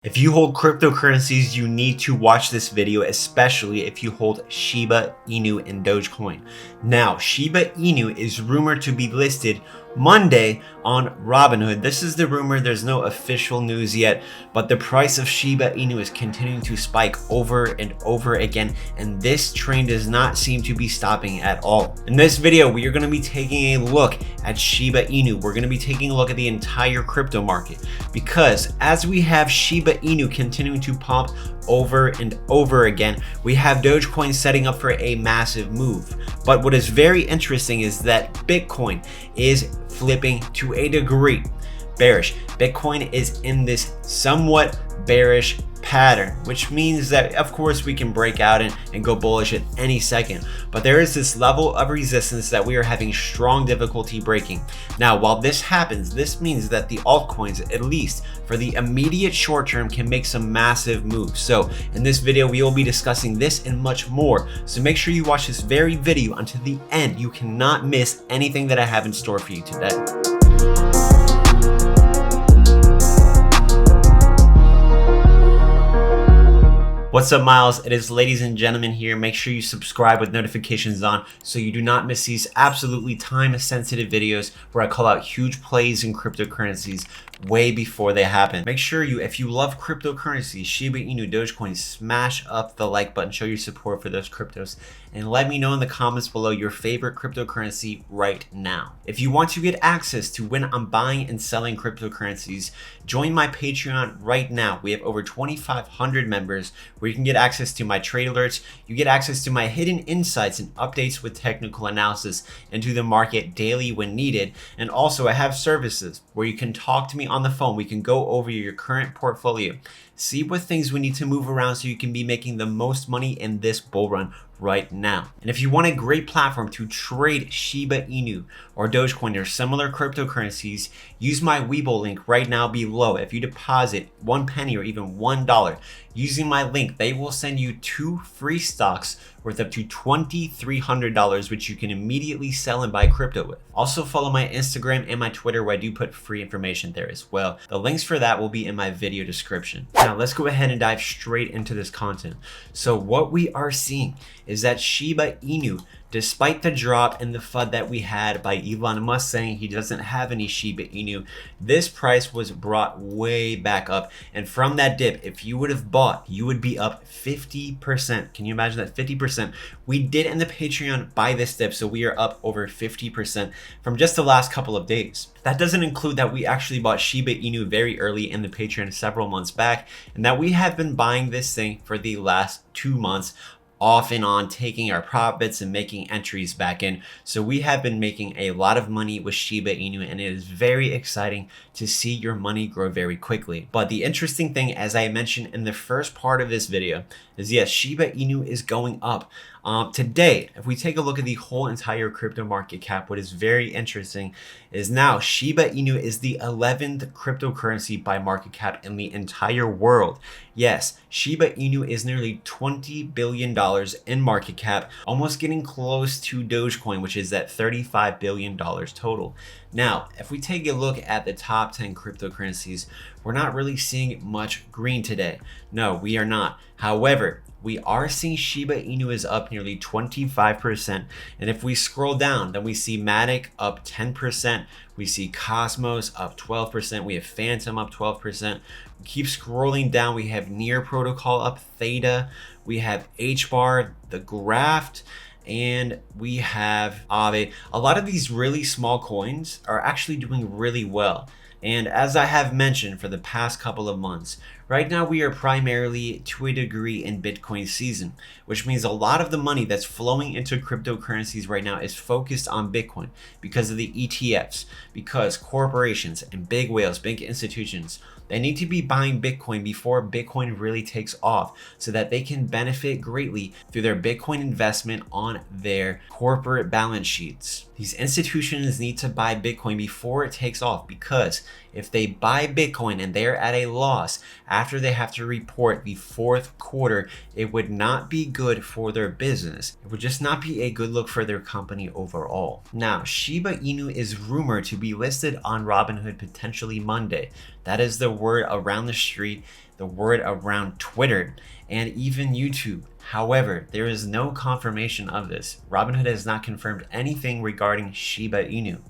If you hold cryptocurrencies, you need to watch this video, especially if you hold Shiba Inu and Dogecoin. Now, Shiba Inu is rumored to be listed Monday on Robinhood. This is the rumor. There's no official news yet, but the price of Shiba Inu is continuing to spike over and over again, and this trend does not seem to be stopping at all. In this video, we are going to be taking a look at Shiba Inu. We're going to be taking a look at the entire crypto market, because as we have Shiba Inu continuing to pump over and over again, we have Dogecoin setting up for a massive move. But what is very interesting is that Bitcoin is flipping to a degree bearish. Bitcoin is in this somewhat bearish pattern, which means that of course we can break out and go bullish at any second, but there is this level of resistance that we are having strong difficulty breaking. Now, while this happens, this means that the altcoins, at least for the immediate short term, can make some massive moves. So in this video, we will be discussing this and much more, so make sure you watch this very video until the end. You cannot miss anything that I have in store for you today. What's up, Myles? It is ladies and gentlemen here. Make sure you subscribe with notifications on so you do not miss these absolutely time-sensitive videos where I call out huge plays in cryptocurrencies way before they happen. Make sure you, if you love cryptocurrencies, Shiba Inu, Dogecoin, smash up the like button, show your support for those cryptos, and let me know in the comments below your favorite cryptocurrency right now. If you want to get access to when I'm buying and selling cryptocurrencies, join my Patreon right now. We have over 2,500 members where you can get access to my trade alerts, you get access to my hidden insights and updates with technical analysis into the market daily when needed. And also I have services where you can talk to me on the phone. We can go over your current portfolio, see what things we need to move around so you can be making the most money in this bull run right now. And if you want a great platform to trade Shiba Inu or Dogecoin or similar cryptocurrencies, use my WEBULL link right now below. If you deposit 1 penny or even $1 using my link, they will send you 2 free stocks worth up to $2,300, which you can immediately sell and buy crypto with. Also follow my Instagram and my Twitter, where I do put free information there as well. The links for that will be in my video description. Now let's go ahead and dive straight into this content. So what we are seeing is that Shiba Inu, despite the drop in the FUD that we had by Elon Musk saying he doesn't have any Shiba Inu, this price was brought way back up. And from that dip, if you would have bought, you would be up 50%. Can you imagine that? 50%. We did in the Patreon buy this dip, so we are up over 50% from just the last couple of days. That doesn't include that we actually bought Shiba Inu very early in the Patreon several months back, and that we have been buying this thing for the last 2 months, off and on, taking our profits and making entries back in. So we have been making a lot of money with Shiba Inu, and it is very exciting to see your money grow very quickly. But the interesting thing, as I mentioned in the first part of this video, is yes, Shiba Inu is going up. Today, if we take a look at the whole entire crypto market cap, what is very interesting is now Shiba Inu is the 11th cryptocurrency by market cap in the entire world. Yes, Shiba Inu is nearly $20 billion in market cap, almost getting close to Dogecoin, which is at $35 billion total. Now, if we take a look at the top 10 cryptocurrencies, we're not really seeing much green today. No, we are not. However, we are seeing Shiba Inu is up nearly 25%. And if we scroll down, then we see Matic up 10%. We see Cosmos up 12%. We have Phantom up 12%. We keep scrolling down. We have Near Protocol up Theta. We have HBAR, the Graft, and we have Aave. A lot of these really small coins are actually doing really well. And as I have mentioned for the past couple of months, right now we are primarily to a degree in Bitcoin season, which means a lot of the money that's flowing into cryptocurrencies right now is focused on Bitcoin because of the ETFs, because corporations and big whales, big institutions, they need to be buying Bitcoin before Bitcoin really takes off so that they can benefit greatly through their Bitcoin investment on their corporate balance sheets. These institutions need to buy Bitcoin before it takes off, because if they buy Bitcoin and they're at a loss after they have to report the fourth quarter, it would not be good for their business. It would just not be a good look for their company overall. Now, Shiba Inu is rumored to be listed on Robinhood potentially Monday. That is the word around the street. the word around Twitter, and even YouTube. However, there is no confirmation of this. Robinhood has not confirmed anything regarding Shiba Inu.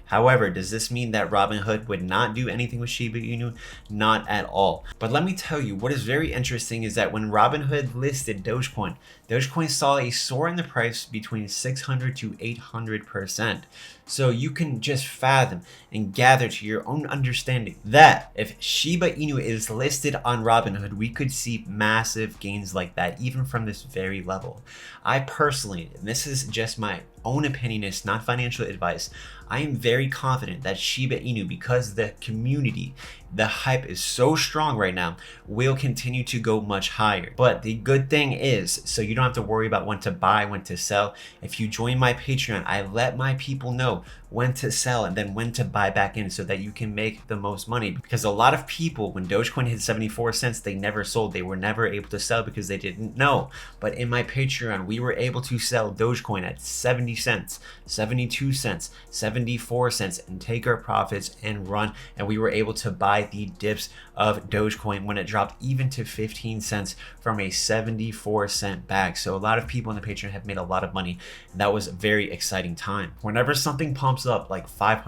However, does this mean that Robinhood would not do anything with Shiba Inu? Not at all. But let me tell you, what is very interesting is that when Robinhood listed Dogecoin, Dogecoin saw a soar in the price between 600 to 800%. So you can just fathom and gather to your own understanding that if Shiba Inu is listed on Robinhood, we could see massive gains like that, even from this very level. I personally, and this is just my own opinion, it's not financial advice, I am very confident that Shiba Inu, because the community, the hype is so strong right now, will continue to go much higher. But the good thing is, so you don't have to worry about when to buy, when to sell. If you join my Patreon, I let my people know when to sell and then when to buy back in so that you can make the most money. Because a lot of people, when Dogecoin hit 74 cents, they never sold. They were never able to sell because they didn't know. But in my Patreon, we were able to sell Dogecoin at 70 cents, 72 cents, 74 cents, and take our profits and run. And we were able to buy the dips of Dogecoin when it dropped even to 15 cents from a 74-cent bag. So a lot of people in the Patreon have made a lot of money, and that was a very exciting time. Whenever something pumps up like 500%,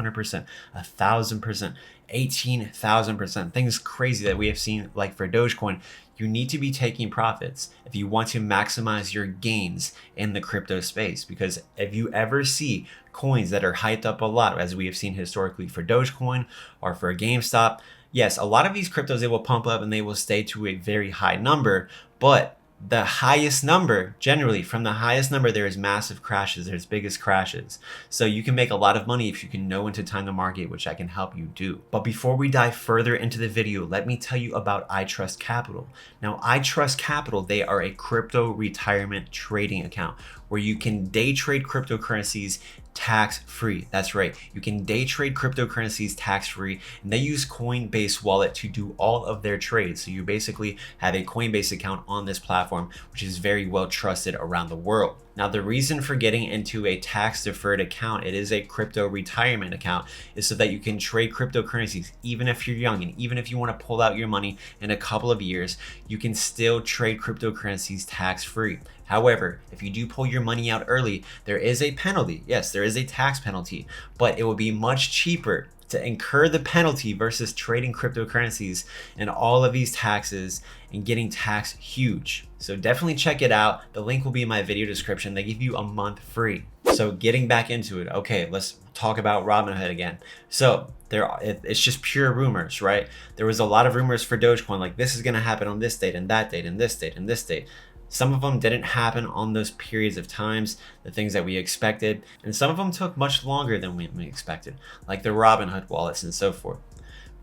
1,000%, 18,000%, things crazy that we have seen like for Dogecoin, you need to be taking profits if you want to maximize your gains in the crypto space. Because if you ever see coins that are hyped up a lot, as we have seen historically for Dogecoin or for GameStop, yes, a lot of these cryptos, they will pump up and they will stay to a very high number, but the highest number, generally from the highest number, there is massive crashes, there's biggest crashes. So you can make a lot of money if you can know when to time the market, which I can help you do. But before we dive further into the video, let me tell you about iTrust Capital. Now, iTrust Capital, they are a crypto retirement trading account where you can day trade cryptocurrencies tax-free. That's right. You can day trade cryptocurrencies tax-free, and they use Coinbase wallet to do all of their trades. So you basically have a Coinbase account on this platform, which is very well trusted around the world. Now, the reason for getting into a tax-deferred account, it is a crypto retirement account, is so that you can trade cryptocurrencies. Even if you're young and even if you want to pull out your money in a couple of years, you can still trade cryptocurrencies tax-free. However, if you do pull your money out early, there is a penalty. Yes, there is a tax penalty, but it will be much cheaper to incur the penalty versus trading cryptocurrencies and all of these taxes and getting taxed huge. So definitely check it out. The link will be in my video description. They give you a month free. So getting back into it, okay, let's talk about Robinhood again. So it's just pure rumors, right? There was a lot of rumors for Dogecoin, like this is gonna happen on this date and that date and this date and this date. Some of them didn't happen on those periods of times, the things that we expected, and some of them took much longer than we expected, like the Robinhood wallets and so forth.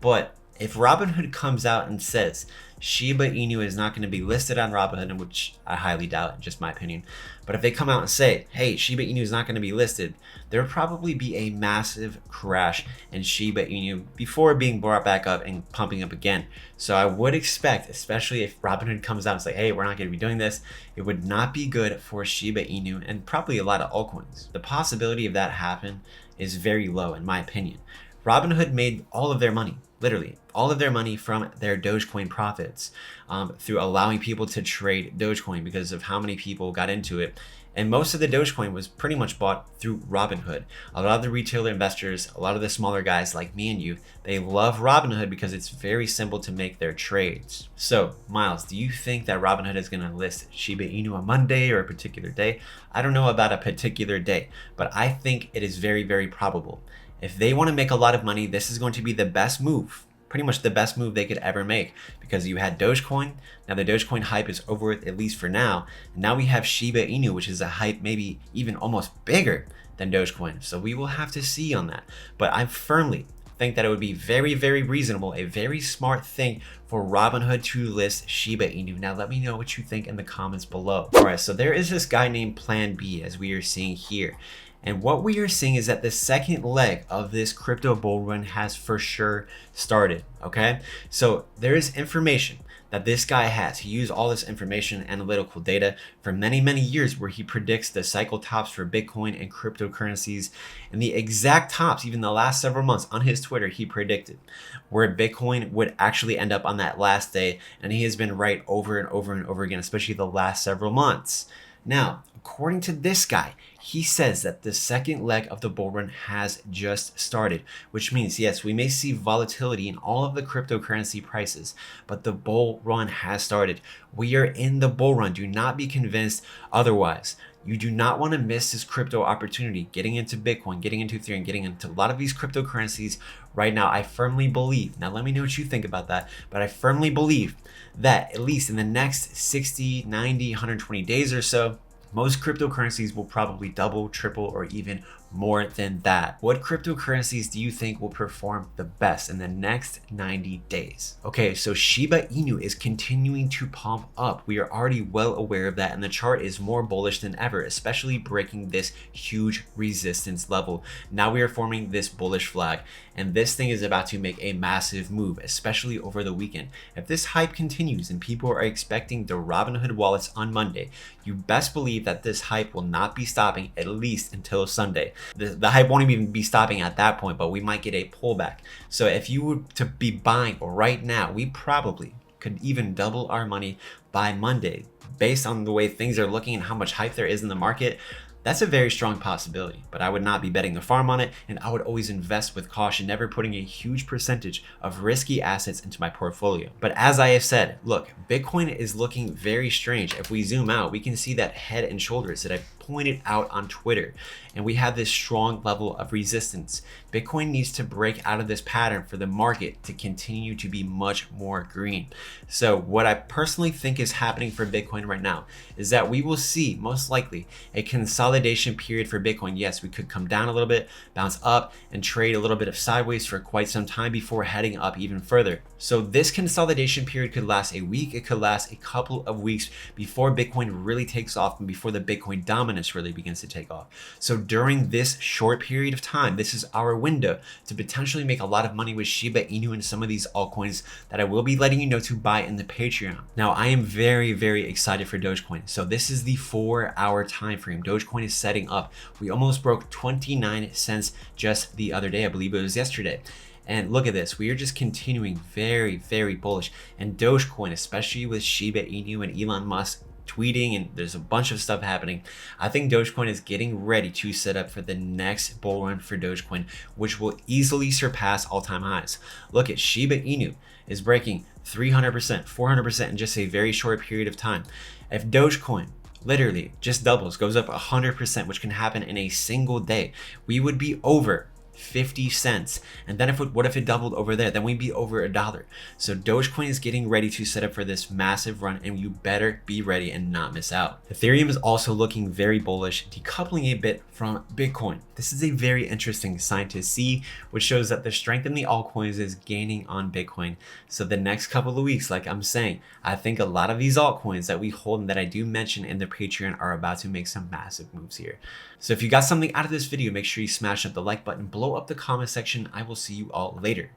But if Robinhood comes out and says Shiba Inu is not going to be listed on Robinhood, which I highly doubt, just my opinion, but if they come out and say, hey, Shiba Inu is not going to be listed, there will probably be a massive crash in Shiba Inu before being brought back up and pumping up again. So I would expect, especially if Robinhood comes out and say, hey, we're not going to be doing this, it would not be good for Shiba Inu and probably a lot of altcoins. The possibility of that happen is very low, in my opinion. Robinhood made all of their money, literally all of their money from their Dogecoin profits through allowing people to trade Dogecoin because of how many people got into it. And most of the Dogecoin was pretty much bought through Robinhood. A lot of the retailer investors, a lot of the smaller guys like me and you, they love Robinhood because it's very simple to make their trades. So, Myles, do you think that Robinhood is going to list Shiba Inu on Monday or a particular day? I don't know about a particular day, but I think it is very, very probable. If they want to make a lot of money, this is going to be the best move, pretty much the best move they could ever make, because you had Dogecoin. Now the Dogecoin hype is over with, at least for now. And now we have Shiba Inu, which is a hype maybe even almost bigger than Dogecoin. So we will have to see on that. But I firmly think that it would be very, very reasonable, a very smart thing for Robinhood to list Shiba Inu. Now let me know what you think in the comments below. All right, so there is this guy named Plan B, as we are seeing here. And what we are seeing is that the second leg of this crypto bull run has for sure started, okay? So there is information that this guy has. He used all this information, analytical data for many, many years where he predicts the cycle tops for Bitcoin and cryptocurrencies. And the exact tops, even the last several months on his Twitter, he predicted where Bitcoin would actually end up on that last day. And he has been right over and over and over again, especially the last several months. Now, according to this guy, he says that the second leg of the bull run has just started, which means, yes, we may see volatility in all of the cryptocurrency prices, but the bull run has started. We are in the bull run. Do not be convinced otherwise. You do not want to miss this crypto opportunity, getting into Bitcoin, getting into Ethereum, getting into a lot of these cryptocurrencies right now. I firmly believe, now let me know what you think about that, but I firmly believe that at least in the next 60, 90, 120 days or so, most cryptocurrencies will probably double, triple, or even more than that. What cryptocurrencies do you think will perform the best in the next 90 days? Okay, so Shiba Inu is continuing to pump up. We are already well aware of that, and the chart is more bullish than ever, especially breaking this huge resistance level. Now we are forming this bullish flag, and this thing is about to make a massive move, especially over the weekend. If this hype continues and people are expecting the Robinhood wallets on Monday, you best believe that this hype will not be stopping at least until Sunday. The hype won't even be stopping at that point, but we might get a pullback. So if you were to be buying right now, we probably could even double our money by Monday based on the way things are looking and how much hype there is in the market. That's a very strong possibility, but I would not be betting the farm on it, and I would always invest with caution, never putting a huge percentage of risky assets into my portfolio. But as I have said, look, Bitcoin is looking very strange. If we zoom out, we can see that head and shoulders that I pointed out on Twitter, and we have this strong level of resistance. Bitcoin needs to break out of this pattern for the market to continue to be much more green. So what I personally think is happening for Bitcoin right now is that we will see most likely a consolidation period for Bitcoin. Yes, we could come down a little bit, bounce up, and trade a little bit of sideways for quite some time before heading up even further. So this consolidation period could last a week, it could last a couple of weeks before Bitcoin really takes off and before the Bitcoin dominance really begins to take off. So during this short period of time, this is our window to potentially make a lot of money with Shiba Inu and some of these altcoins that I will be letting you know to buy in the Patreon. Now, I am very, very excited for Dogecoin. So this is the 4-hour time frame. Dogecoin is setting up. We almost broke 29 cents just the other day. I believe it was yesterday. And look at this, we are just continuing very, very bullish. And Dogecoin, especially with Shiba Inu and Elon Musk tweeting, and there's a bunch of stuff happening, I think Dogecoin is getting ready to set up for the next bull run for Dogecoin, which will easily surpass all-time highs. Look at Shiba Inu is breaking 300%, 400% in just a very short period of time. If Dogecoin literally just doubles, goes up 100%, which can happen in a single day, we would be over 50 cents. And then what if it doubled over there? Then we'd be over $1. So Dogecoin is getting ready to set up for this massive run, and you better be ready and not miss out. Ethereum is also looking very bullish, decoupling a bit from Bitcoin. This is a very interesting sign to see, which shows that the strength in the altcoins is gaining on Bitcoin. So the next couple of weeks, like I'm saying, I think a lot of these altcoins that we hold and that I do mention in the Patreon are about to make some massive moves here. So if you got something out of this video, make sure you smash up the like button, blow up the comment section. I will see you all later.